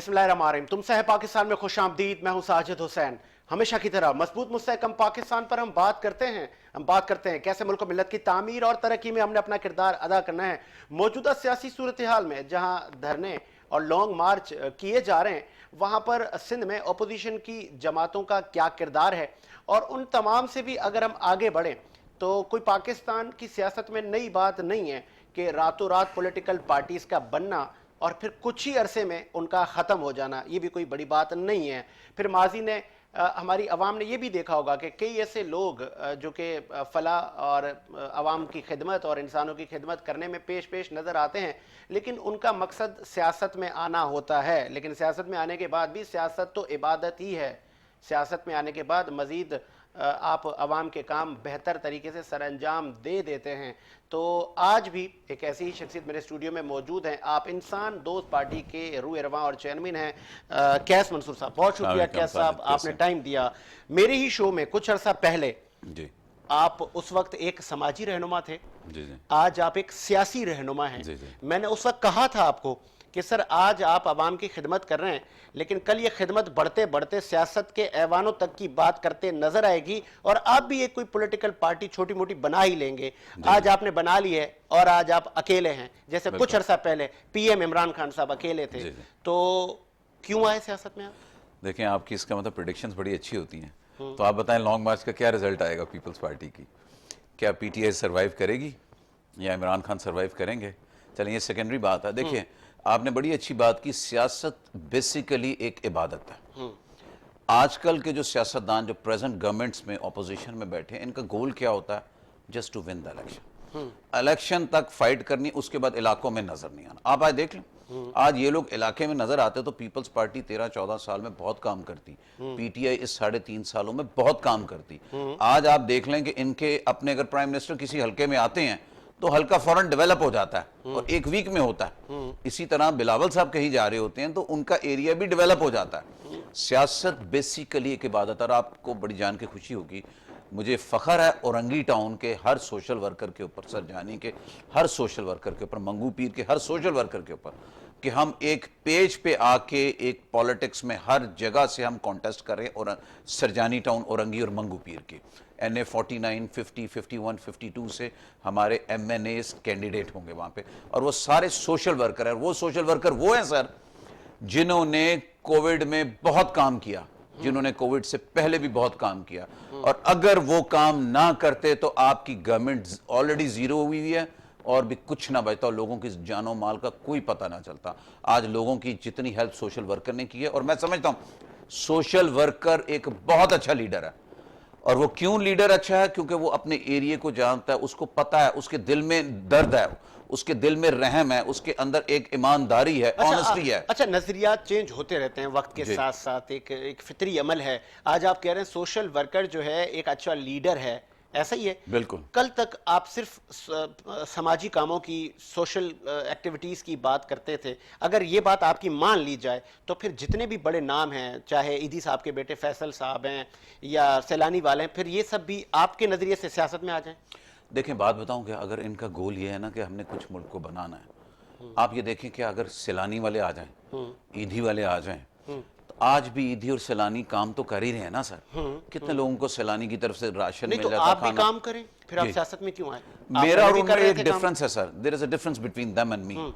बिस्मिल्लाहिर्रहमानिर्रहीम। तुमसे है पाकिस्तान में खुश आमदीद। मैं हूं साजिद हुसैन। हमेशा की तरह मजबूत मुस्तहकम पाकिस्तान पर हम बात करते हैं कैसे मुल्क मिल्लत की तामीर और तरक्की में हमने अपना किरदार अदा करना है। मौजूदा सियासी सूरत हाल में जहां धरने और लॉन्ग मार्च किए जा रहे हैं, वहां पर सिंध में अपोजिशन की जमातों का क्या किरदार है, और उन तमाम से भी अगर हम आगे बढ़ें तो कोई पाकिस्तान की सियासत में नई बात नहीं है कि रातों रात पॉलिटिकल पार्टीज का बनना और फिर कुछ ही अरसे में उनका ख़त्म हो जाना, ये भी कोई बड़ी बात नहीं है। फिर माजी ने हमारी आवाम ने ये भी देखा होगा कि कई ऐसे लोग जो कि फलाह और आवाम की खिदमत और इंसानों की खिदमत करने में पेश नज़र आते हैं, लेकिन उनका मकसद सियासत में आना होता है। लेकिन सियासत में आने के बाद भी सियासत तो इबादत ही है। सियासत में आने के बाद मज़ीद आप आवाम के काम बेहतर तरीके से सरअंजाम दे देते हैं। तो आज भी एक ऐसी ही शख्सियत मेरे स्टूडियो में मौजूद हैं। आप इंसान दोस्त पार्टी के रूह रवां और चेयरमैन हैं कैस मंसूर साहब। बहुत शुक्रिया कैस साहब, आपने टाइम दिया। मेरे ही शो में कुछ अर्सा पहले जी आप उस वक्त एक समाजी रहनुमा थे, जी। आज आप एक सियासी रहनुमा हैं। मैंने उस वक्त कहा था आपको कि सर आज आप आवाम की खिदमत कर रहे हैं, लेकिन कल ये खिदमत बढ़ते बढ़ते सियासत के ऐवानों तक की बात करते नजर आएगी और आप भी एक कोई पॉलिटिकल पार्टी छोटी मोटी बना ही लेंगे। आज आपने बना ली है और आज आप अकेले हैं। जैसे कुछ अर्सा पहले पीएम इमरान खान साहब अकेले थे, तो क्यों आए सियासत में आप? देखें, आपकी इसका मतलब प्रेडिक्शंस बड़ी अच्छी होती हैं। तो आप बताएं लॉन्ग मार्च का क्या रिजल्ट आएगा पीपल्स पार्टी की? क्या पीटीआई सर्वाइव करेगी या इमरान खान सर्वाइव करेंगे? चलिए, ये सेकेंडरी बात है। देखिए, आपने बड़ी अच्छी बात की। सियासत बेसिकली एक इबादत है। आजकल के जो सियासतदान जो प्रेजेंट गवर्नमेंट्स में ऑपोजिशन में बैठे हैं, इनका गोल क्या होता है? Just to win the election. Election तक फाइट करनी, उसके बाद इलाकों में नजर नहीं आना। आप आज देख लें, आज ये लोग इलाके में नजर आते तो पीपल्स पार्टी 13-14 साल में बहुत काम करती, पीटीआई इस 3.5 सालों में बहुत काम करती। आज आप देख लें कि इनके अपने अगर प्राइम मिनिस्टर किसी हल्के में आते हैं तो हल्का फौरन डेवलप हो जाता है और एक वीक में होता है। इसी तरह बिलावल साहब कहीं जा रहे होते हैं तो उनका एरिया भी डेवलप हो जाता है। सियासत बेसिकली एक इबादत। और आपको बड़ी जान के खुशी होगी, मुझे फख्र है औरंगी टाउन के हर सोशल वर्कर के ऊपर, सरजानी के हर सोशल वर्कर के ऊपर, मंगू पीर के हर सोशल वर्कर के ऊपर, कि हम एक पेज पे आके एक पॉलिटिक्स में हर जगह से हम कॉन्टेस्ट कर रहे हैं। और सरजानी टाउन, औरंगी और मंगू पीर के NA 49, 50, 51, 52 से हमारे MNAs कैंडिडेट होंगे वहां पे, और वो सारे सोशल वर्कर हैं। वो सोशल वर्कर वो हैं सर जिन्होंने कोविड में बहुत काम किया, जिन्होंने कोविड से पहले भी बहुत काम किया। और अगर वो काम ना करते तो आपकी गवर्नमेंट ऑलरेडी जीरो हुई है और भी कुछ ना बचता, लोगों की जानो माल का कोई पता ना चलता। आज लोगों की जितनी हेल्प सोशल वर्कर ने की है, और मैं समझता हूं सोशल वर्कर एक बहुत अच्छा लीडर है। और वो क्यों लीडर अच्छा है? क्योंकि वो अपने एरिया को जानता है, उसको पता है, उसके दिल में दर्द है, उसके दिल में रहम है, उसके अंदर एक ईमानदारी है, ऑनेस्टी है। अच्छा, नजरियात चेंज होते रहते हैं वक्त के साथ साथ, एक फितरी अमल है। आज आप कह रहे हैं सोशल वर्कर जो है एक अच्छा लीडर है, ऐसा ही है? बिल्कुल। कल तक आप सिर्फ समाजी कामों की, सोशल एक्टिविटीज की बात करते थे। अगर ये बात आपकी मान ली जाए तो फिर जितने भी बड़े नाम हैं, चाहे ईदी साहब के बेटे फैसल साहब हैं या सैलानी वाले हैं, फिर ये सब भी आपके नजरिए से सियासत में आ जाएं? देखें, बात बताऊं क्या, अगर इनका गोल ये है ना कि हमने कुछ मुल्क को बनाना है, आप ये देखें कि अगर सैलानी वाले आ जाएं, ईदी वाले आ जाएं, आज भी ईदी और सैलानी काम तो कर ही रहे हैं ना सर। कितने लोगों को सैलानी की तरफ से राशन मिल जाता है, आप भी काम करें, फिर आप सियासत में क्यों आए? मेरा और उनका एक डिफरेंस है sir, there is a difference between them and me,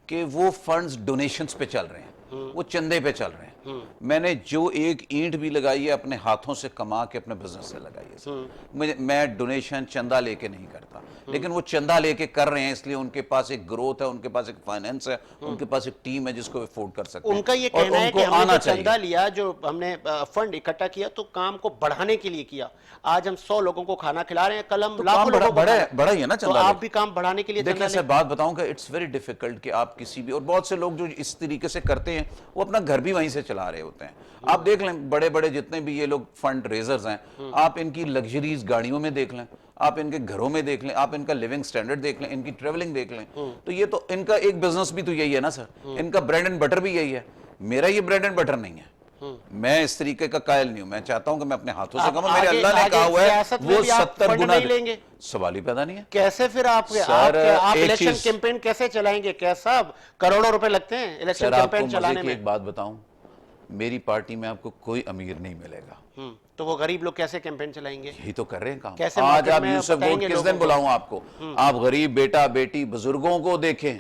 कि वो फंड्स डोनेशंस पे चल रहे हैं, वो चंदे पे चल रहे हैं। मैंने जो एक ईंट भी लगाई है अपने हाथों से कमा के अपने बिजनेस से लगाई है सर। मैं डोनेशन चंदा लेके नहीं करता, लेकिन वो चंदा लेके कर रहे हैं इसलिए उनके पास एक ग्रोथ है, उनके पास एक फाइनेंस है, उनके पास एक टीम है जिसको अफोर्ड कर सकते हैं। उनका ये कहना है कि हमने जो चंदा लिया, जो हमने फंड इकट्ठा किया, तो काम को बढ़ाने के लिए किया। आज हम 100 लोगों को खाना खिला रहे हैं, कल हम लाखों लोगों को बड़ा ही है ना चंदा। तो आप भी काम बढ़ाने के लिए देखिए सर, बात बताऊंगा, इट्स वेरी डिफिकल्ट कि आप किसी भी, और बहुत से लोग जो इस तरीके से करते हैं वो अपना घर भी वहीं से चला रहे होते हैं। आप देख लें बड़े बड़े जितने भी ये लोग फंड रेजर्स हैं, आप इनकी लग्जरीज गाड़ियों में देख लें, आप इनके घरों में देख लें, आप इनका लिविंग स्टैंडर्ड देख लें, इनकी ट्रेवलिंग देख लें, तो ये तो इनका एक बिजनेस भी तो यही है ना सर। इनका ब्रेड एंड बटर भी यही है। मेरा ये ब्रेड एंड बटर नहीं है, मैं इस तरीके का कायल नहीं हूं। मैं चाहता हूं कि मैं अपने हाथों से आप कमाऊं। मेरे आगे- अल्लाह ने आगे कहा हुआ है सियासत में वो भी आप 70 फंड गुना नहीं लेंगे? सवाल ही पैदा नहीं है। कैसे फिर आप एक इलेक्शन चीज- कैंपेन कैसे चलाएंगे? कैसा करोड़ों रुपए लगते हैं इलेक्शन सर आपको कैंपेन मजे चलाने की में? एक बात बताऊं, मेरी पार्टी में आपको कोई अमीर नहीं मिलेगा। तो वो गरीब लोग कैसे कैंपेन चलाएंगे? यही तो कर रहे हैं काम। कैसे आज मार्केट आप में यूसुफ गोट बताएंगे किस लोगों दिन को? बुलाऊं आपको? आप गरीब बेटा बेटी बुजुर्गों को देखें,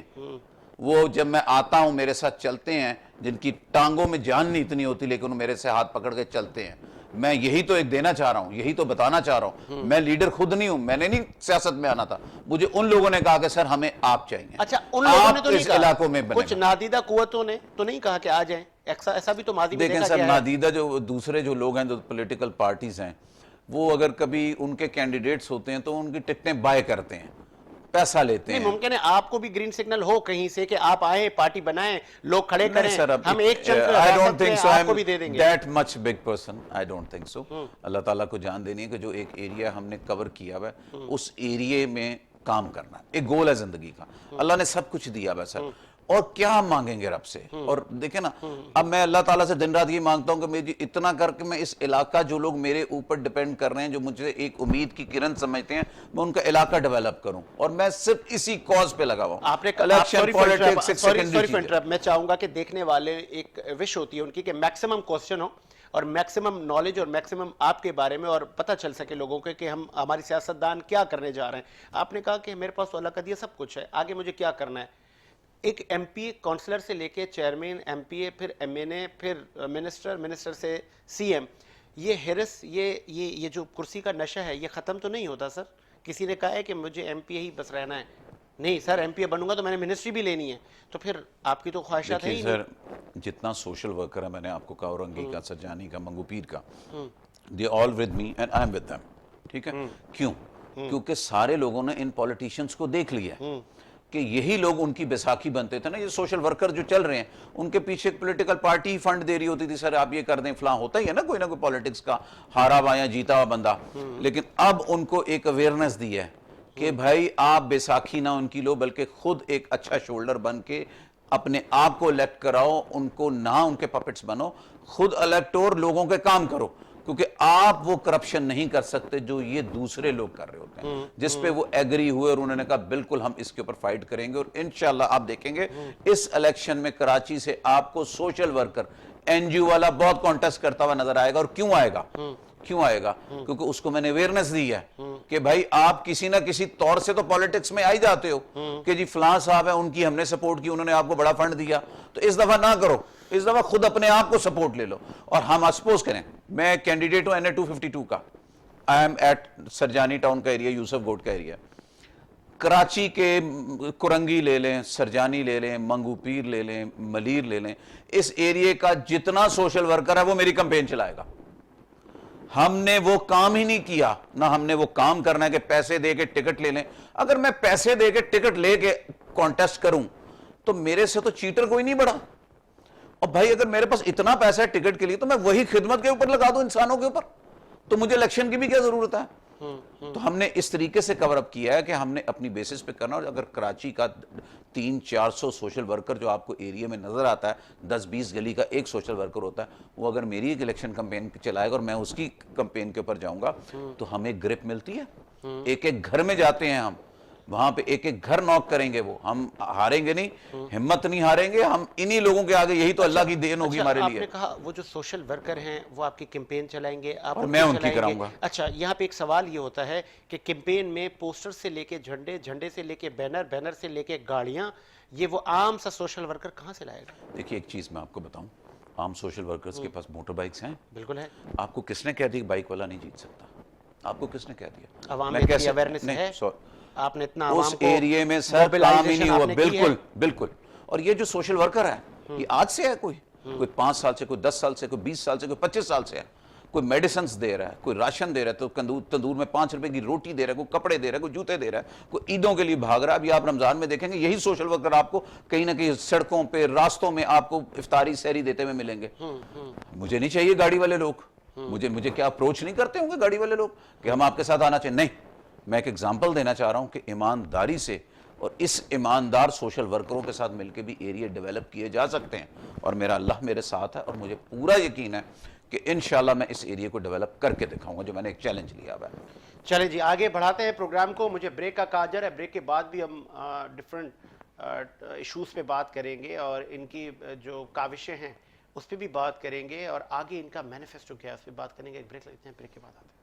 वो जब मैं आता हूं मेरे साथ चलते हैं, जिनकी टांगों में जान नहीं इतनी होती लेकिन वो मेरे से हाथ पकड़ के चलते हैं। मैं यही तो एक देना चाह रहा हूं, यही तो बताना चाह रहा हूं। मैं लीडर खुद नहीं हूं, मैंने नहीं सियासत में आना था। मुझे उन लोगों ने कहा कि सर हमें आप चाहिए। अच्छा, उन लोगों ने आप तो नहीं इस कहा, इलाकों में कुछ बनेगा। नादीदा कुव्वतों ने तो नहीं कहा कि आ जाएं? ऐसा भी तो माजी में देखें देखा सर, गया है। नादीदा जो दूसरे जो लोग हैं, जो पॉलिटिकल पार्टीज हैं, वो अगर कभी उनके कैंडिडेट्स होते हैं तो उनकी टिकटें बाय करते हैं, पैसा लेते नहीं, हैं। मुमकिन है आपको भी ग्रीन सिग्नल हो कहीं से कि आप आए, पार्टी बनाएं, लोग खड़े करें, सर, अब हम एक चंक I don't रास्ते think में so. आपको I'm भी दे देंगे। that much big person. I don't think so. अल्लाह ताला को जान देनी है कि जो एक एरिया हमने कवर किया हुआ है, उस एरिया में काम करना एक गोल है जिंदगी का। अल्लाह ने सब कुछ दिया हुआ है सर, और क्या हम मांगेंगे रब से? और देखे ना, अब मैं अल्लाह ताला से दिन रात ये मांगता हूं कि मेरी इतना करके मैं इस इलाका, जो लोग मेरे ऊपर डिपेंड कर रहे हैं, जो मुझे एक उम्मीद की किरण समझते हैं, मैं उनका इलाका डेवलप करूं। और मैं सिर्फ इसी कॉज पे लगा हुआ। आपने इलेक्शन पॉलिटिक्स एक सॉरी सेकेंडरी फॉर चीज है। इंटरप्ट, मैं चाहूंगा कि देखने वाले, एक विश होती है उनकी कि मैक्सिमम क्वेश्चन हो और मैक्सिमम नॉलेज और मैक्सिमम आपके बारे में, और पता चल सके लोगों को कि हम, हमारी सियासतदान क्या करने जा रहे हैं। आपने कहा कि मेरे पास तो अल्लाह का दिया सब कुछ है, आगे मुझे क्या करना है? एक एमपी काउंसलर से लेके चेयरमैन, एमपीए, फिर एमएनए, फिर मिनिस्टर, मिनिस्टर से सीएम, ये हिरस, ये जो कुर्सी का नशा है, ये खत्म तो नहीं होता सर? किसी ने कहा है कि मुझे एमपीए ही बस रहना है, नहीं सर एमपीए बनूंगा तो मैंने मिनिस्ट्री भी लेनी है, तो फिर आपकी तो ख्वाहिशात है ही देखिए सर, जितना सोशल वर्कर है, मैंने आपको कहा औरंगी का, सरजानी का, मंगूपीर का, they all with me and I am with them. ठीक है, क्यों? क्योंकि सारे लोगों ने इन पॉलिटिशियंस को देख लिया है कि यही लोग उनकी बैसाखी बनते थे ना। ये सोशल वर्कर जो चल रहे हैं, उनके पीछे एक पॉलिटिकल पार्टी ही फंड दे रही होती थी, सर आप ये कर दें, फलां होता ही है ना कोई पॉलिटिक्स का हारा हुआ या जीता हुआ बंदा। लेकिन अब उनको एक अवेयरनेस दी है कि भाई आप बैसाखी ना उनकी लो, बल्कि खुद एक अच्छा शोल्डर बन के अपने आप को इलेक्ट कराओ, उनको ना उनके पपेट्स बनो, खुद इलेक्ट और लोगों के काम करो। क्योंकि आप वो करप्शन नहीं कर सकते जो ये दूसरे लोग कर रहे होते हैं, जिस पे वो एग्री हुए और उन्होंने कहा बिल्कुल हम इसके ऊपर फाइट करेंगे। और इंशाल्लाह आप देखेंगे इस इलेक्शन में कराची से आपको सोशल वर्कर, एनजीओ वाला बहुत कॉन्टेस्ट करता हुआ नजर आएगा। और क्यों आएगा? क्यों आएगा? क्योंकि उसको मैंने अवेयरनेस दी है कि भाई आप किसी ना किसी तौर से तो पॉलिटिक्स में आ ही जाते हो कि जी फलां साहब है, उनकी हमने सपोर्ट की, उन्होंने आपको बड़ा फंड दिया, तो इस दफा ना करो, इस दफा खुद अपने आप को सपोर्ट ले लो। और हम सपोज करें, मैं कैंडिडेट हूं NA 252 का, I am at Surjani town का एरिया, यूसुफ गोट का एरिया, कराची के कुरंगी ले लें, सरजानी ले लें, मंगूपीर ले लें, मलीर ले लें, इस एरिया का जितना सोशल वर्कर है वो मेरी कैंपेन चलाएगा। हमने वो काम ही नहीं किया, ना हमने वो काम करना है कि पैसे दे के टिकट ले लें। अगर मैं पैसे दे के टिकट लेके कॉन्टेस्ट करूं तो मेरे से तो चीटर कोई नहीं बड़ा। और भाई अगर मेरे पास इतना पैसा है टिकट के लिए, तो मैं वही खिदमत के ऊपर लगा दूं, इंसानों के ऊपर, तो मुझे इलेक्शन की भी क्या जरूरत है? तो हमने इस तरीके से कवर अप किया है कि हमने अपनी बेसिस पे करना। और अगर कराची का 300-400 सोशल वर्कर जो आपको एरिया में नजर आता है, 10-20 गली का एक सोशल वर्कर होता है, वो अगर मेरी एक इलेक्शन कैंपेन चलाएगा और मैं उसकी कैंपेन के ऊपर जाऊंगा, तो हमें ग्रिप मिलती है। एक एक घर में जाते हैं हम, वहां पे एक एक घर नॉक करेंगे, वो हम हारेंगे नहीं, हिम्मत नहीं हारेंगे हम इन्हीं लोगों के आगे। यही तो अल्लाह की देन होगी हमारे लिए। आपने कहा वो जो सोशल वर्कर हैं वो आपकी कैंपेन चलाएंगे, आप और उनकी मैं उनकी चलाएंगे। कराऊंगा। अच्छा, यहाँ पे एक सवाल ये होता है कि कैंपेन में पोस्टर से लेके झंडे, झंडे से लेके बैनर, बैनर से लेके गाड़ियां, ये वो आम सा सोशल वर्कर कहाँ से लाएगा? देखिए एक चीज मैं आपको बताऊं, आम सोशल वर्कर्स के पास मोटर बाइक्स हैं। बिल्कुल है। आपको किसने कह दिया बाइक वाला नहीं जीत सकता? आपको किसने कह दिया? अवाम मैं में कैसे अवेयरनेस नहीं, है, आपने इतना उस एरिया में सर काम ही नहीं हुआ। बिल्कुल बिल्कुल। और ये जो सोशल वर्कर है, ये आज से है? कोई 5 साल से, कोई 10 साल से, कोई 20 साल से, कोई 25 साल से है। कोई मेडिसिन दे रहा है, कोई राशन दे रहा है, तो तंदूर में 5 रुपए की रोटी दे रहा है, कोई कपड़े दे रहा है, कोई जूते दे रहा है, कोई ईदों के लिए भाग रहा है। अभी आप रमजान में देखेंगे यही सोशल वर्कर आपको कहीं ना कहीं सड़कों पे, रास्तों में आपको इफ्तारी सहरी देते हुए मिलेंगे। मुझे नहीं चाहिए गाड़ी वाले लोग, मुझे क्या अप्रोच नहीं करते होंगे गाड़ी वाले लोग कि हम आपके साथ आना चाहिए? नहीं, मैं एक एग्जाम्पल देना चाह रहा हूं कि ईमानदारी से और इस ईमानदार सोशल वर्करों के साथ मिलकर भी एरिया डेवलप किए जा सकते हैं। और मेरा अल्लाह मेरे साथ है और मुझे पूरा यकीन है कि इंशाल्लाह मैं इस एरिया को डेवलप करके दिखाऊंगा, जो मैंने एक चैलेंज लिया हुआ है। चलें जी, आगे बढ़ाते हैं प्रोग्राम को। मुझे ब्रेक का काजर है, ब्रेक के बाद भी हम डिफरेंट इश्यूज पे बात करेंगे और इनकी जो काविशें हैं उस पर भी बात करेंगे और आगे इनका मैनिफेस्टो क्या है उस पर बात करेंगे। एक ब्रेक लेते हैं, ब्रेक के बाद आते हैं।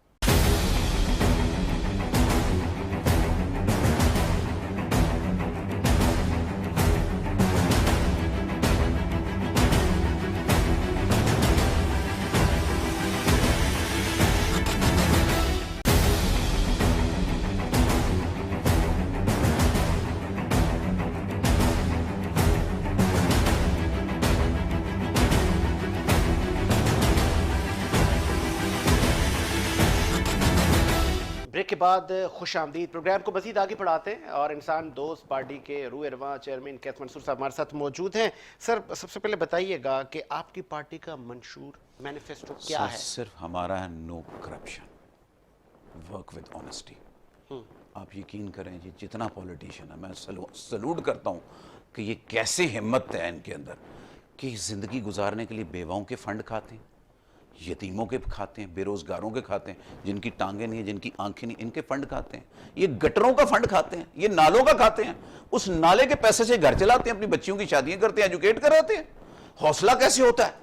ब्रेक के बाद खुश आमदीद। प्रोग्राम को मजीद आगे बढ़ाते हैं और इंसान दोस्त पार्टी के रूह रवां चेयरमैन कैस मंसूर साहब हमारे साथ मौजूद हैं। सर, सबसे पहले बताइएगा कि आपकी पार्टी का मंशूर मैनिफेस्टो क्या है? सिर्फ हमारा है no corruption, work with honesty. आप यकीन करें जी, जितना पॉलिटिशियन है मैं सलूट करता हूँ कि ये कैसे हिम्मत है इनके अंदर कि ज़िंदगी गुजारने के लिए बेवाओं के फंड खाते हैं, यतीमों के खाते हैं, बेरोजगारों के खाते हैं, जिनकी टांगें नहीं है, जिनकी आंखें नहीं, इनके फंड खाते हैं। ये गटरों का फंड खाते हैं, ये नालों का खाते हैं। उस नाले के पैसे से घर चलाते हैं, अपनी बच्चियों की शादियां करते हैं, एजुकेट कराते हैं। हौसला कैसे होता है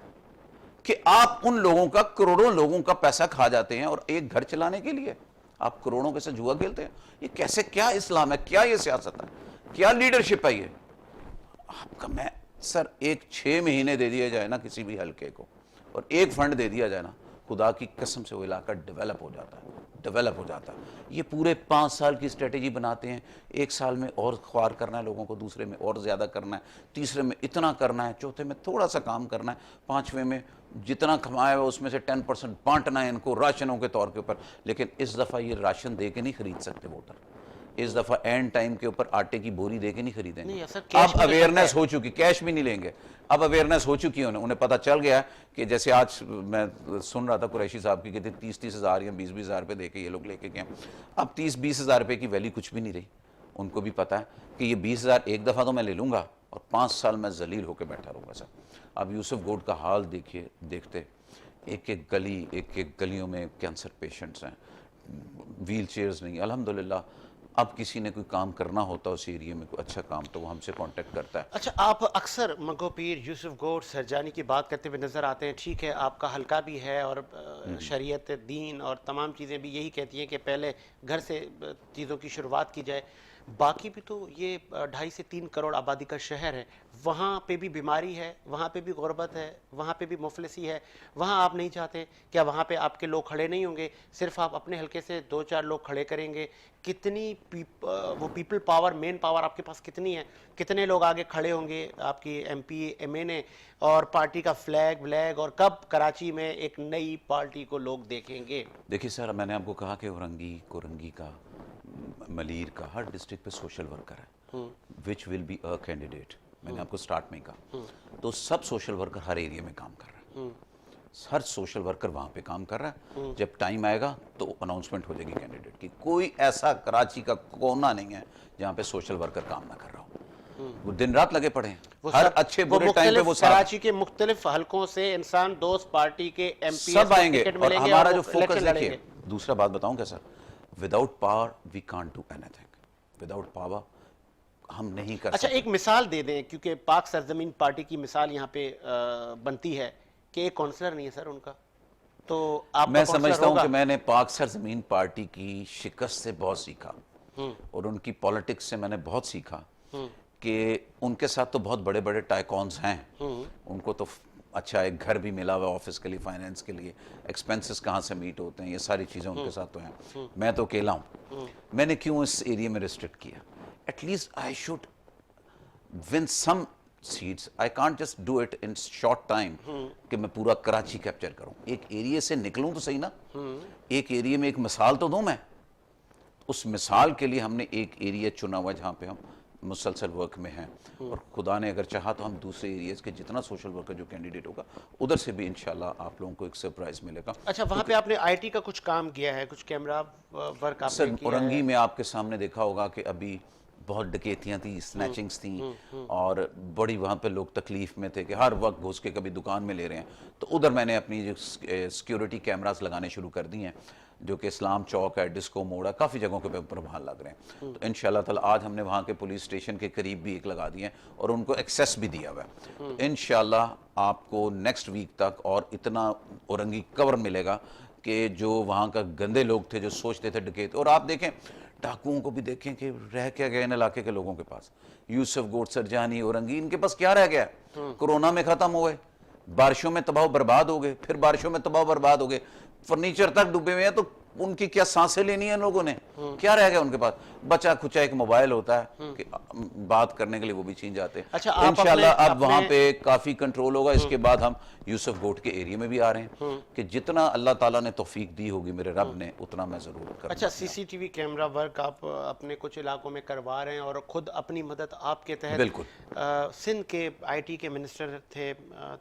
कि आप उन लोगों का, करोड़ों लोगों का पैसा खा जाते हैं और एक घर चलाने के लिए आप करोड़ों के साथ जुआ खेलते हैं? ये कैसे, क्या इस्लाम है, क्या ये सियासत है, क्या लीडरशिप है ये आपका? मैं सर, एक 6 महीने दे दिया जाए ना किसी भी हल्के को और एक फंड दे दिया जाए ना, खुदा की कसम से वो इलाका डेवलप हो जाता है, डेवलप हो जाता है। ये पूरे 5 साल की स्ट्रेटेजी बनाते हैं, 1 साल में और ख्वार करना है लोगों को, दूसरे में और ज़्यादा करना है, तीसरे में इतना करना है, चौथे में थोड़ा सा काम करना है, 5वें में जितना कमाया हुआ उसमें से 10% बांटना है इनको राशनों के तौर के ऊपर। लेकिन इस दफ़ा ये राशन दे के नहीं खरीद सकते वोटर, इस दफ़ा एंड टाइम के ऊपर आटे की बोरी दे के नहीं खरीदेंगे। अब अवेयरनेस हो चुकी, कैश भी नहीं लेंगे, अब अवेयरनेस हो चुकी है, उन्हें पता चल गया कि जैसे आज मैं सुन रहा था कुरैशी साहब की, कहते 30-30 हज़ार या 20-20 हज़ार रुपये दे के ये लोग लेके गए। अब 30-20 हज़ार रुपये की वैल्यू कुछ भी नहीं रही। उनको भी पता है कि ये 20 हज़ार एक दफ़ा तो मैं ले लूँगा और 5 साल मैं जलील होकर बैठा रहूँगा। सर, अब यूसुफ गोड का हाल देखिए, देखते एक एक गली, एक एक गलियों में कैंसर पेशेंट्स हैं, व्हील चेयर्स नहीं। अल्हम्दुलिल्लाह अब किसी ने कोई काम करना होता है उस एरिया में, कोई अच्छा काम, तो वो हमसे कांटेक्ट करता है। अच्छा, आप अक्सर मगो पीर, यूसुफ गोड, सरजानी की बात करते हुए नज़र आते हैं। ठीक है, आपका हल्का भी है और शरीयत, दीन और तमाम चीज़ें भी यही कहती हैं कि पहले घर से चीज़ों की शुरुआत की जाए। बाकी भी तो ये 2.5 से 3 करोड़ आबादी का शहर है, वहाँ पे भी बीमारी है, वहाँ पे भी गुर्बत है, वहाँ पे भी मुफलिसी है। वहाँ आप नहीं चाहते क्या वहाँ पे आपके लोग खड़े नहीं होंगे? सिर्फ आप अपने हल्के से 2-4 लोग खड़े करेंगे, कितनी वो पीपल पावर, मेन पावर आपके पास कितनी है? कितने लोग आगे खड़े होंगे आपकी MP MNA और पार्टी का फ्लैग व्लैग, और कब कराची में एक नई पार्टी को लोग देखेंगे? देखिए सर, मैंने आपको कहा कि औरंगी, कोरंगी का, मलीर का, हर डिस्ट्रिक्ट पे सोशल वर्कर है which will be a candidate. मैंने आपको स्टार्ट में कहा, तो सब सोशल वर्कर हर एरिया में काम कर रहा है, हर सोशल वर्कर वहाँ पे काम कर रहा है। जब टाइम आएगा तो अनाउंसमेंट हो जाएगी कैंडिडेट की। कोई ऐसा कराची का कोना नहीं है जहाँ पे सोशल वर्कर काम ना कर रहा हो, वो दिन रात लगे पड़े हैं, हर अच्छे बुरे टाइम पे वो कराची के मुख्तलिफ हलकों से इंसान दोस्त पार्टी के MP सब आएंगे। और हमारा जो फोकस, देखिए दूसरा बात बताऊं क्या sir, without power we can't do anything, without power हम नहीं कर अच्छा, सकते। एक मिसाल दे दें, क्योंकि पाक सरजमीन पार्टी की मिसाल यहाँ पे बनती है कि एक काउंसलर नहीं है सर उनका, तो आप मैं समझता हूं कि मैंने पाक सरजमीन पार्टी की शिकस्त से बहुत सीखा और उनकी पॉलिटिक्स से मैंने बहुत सीखा कि उनके साथ तो बहुत बड़े बड़े टाइकॉन्स हैं, उनको तो अच्छा एक घर भी मिला हुआ ऑफिस के लिए, फाइनेंस के लिए, एक्सपेंसेस कहाँ से मीट होते हैं, ये सारी चीज़ें उनके साथ तो हैं। मैं तो अकेला हूँ। मैंने क्यों इस एरिया में रिस्ट्रिक्ट किया? At least I should win some seats, I can't just do it in short time कि मैं पूरा कराची कैप्चर करूं। एक एरिया से निकलूं तो सही ना, एक एरिया में एक मिसाल तो दूं मैं। उस मिसाल के लिए हमने एक एरिया चुना हुआ जहां पे हम मुसलसल वर्क में हैं, और खुदा ने अगर चाहा तो हम दूसरे एरियाज के जितना सोशल वर्कर जो कैंडिडेट होगा उधर से भी इंशाल्लाह आप लोगों को एक सरप्राइज मिलेगा। अच्छा, वहाँ पे आपने IT का कुछ काम किया है, कुछ कैमरा वर्क आपने सर किया औरंगी है? में आपके सामने देखा होगा कि अभी बहुत डकैतियाँ थी, स्नैचिंग्स थी, और बड़ी वहाँ पे लोग तकलीफ में थे कि हर वक्त घुस के कभी दुकान में ले रहे हैं। तो उधर मैंने अपनी जो सिक्योरिटी कैमरास लगाने शुरू कर दिए हैं, जो कि इस्लाम चौक है, डिस्को मोड़ है, काफ़ी जगहों के ऊपर वहाँ लग रहे हैं। तो इंशाल्लाह ताला आज हमने वहाँ के पुलिस स्टेशन के करीब भी एक लगा दिए हैं और उनको एक्सेस भी दिया हुआ है। तो इंशाल्लाह आपको नेक्स्ट वीक तक और इतना औरंगी कवर मिलेगा कि जो वहाँ का गंदे लोग थे जो सोचते थे डकैत, और आप देखें डाकुओं को भी देखें कि रह क्या गए इन इलाके के लोगों के पास। यूसुफ गोट, सरजानी, औरंगी, इनके पास क्या रह गया? कोरोना में ख़त्म हुए, बारिशों में तबाह बर्बाद हो गए, फिर बारिशों में तबाह बर्बाद हो गए, फर्नीचर तक डूबे हुए हैं। तो उनकी क्या सांसें लेनी है लोगों ने? क्या रह गया उनके पास? बचा खुचा एक मोबाइल होता है कि बात करने के लिए, वो भी छीन जाते हैं। अच्छा, तो इंशाल्लाह अब वहां पे काफी कंट्रोल होगा। इसके बाद हम यूसुफ गोट के एरिया में भी आ रहे हैं कि जितना अल्लाह ताला ने तौफीक दी होगी मेरे रब ने, उतना मैं जरूर करूंगा। अच्छा, सीसीटीवी कैमरा वर्क आप अपने कुछ इलाकों में करवा रहे हैं और खुद अपनी मदद आपके तहत। बिल्कुल। सिंध के आईटी के मिनिस्टर थे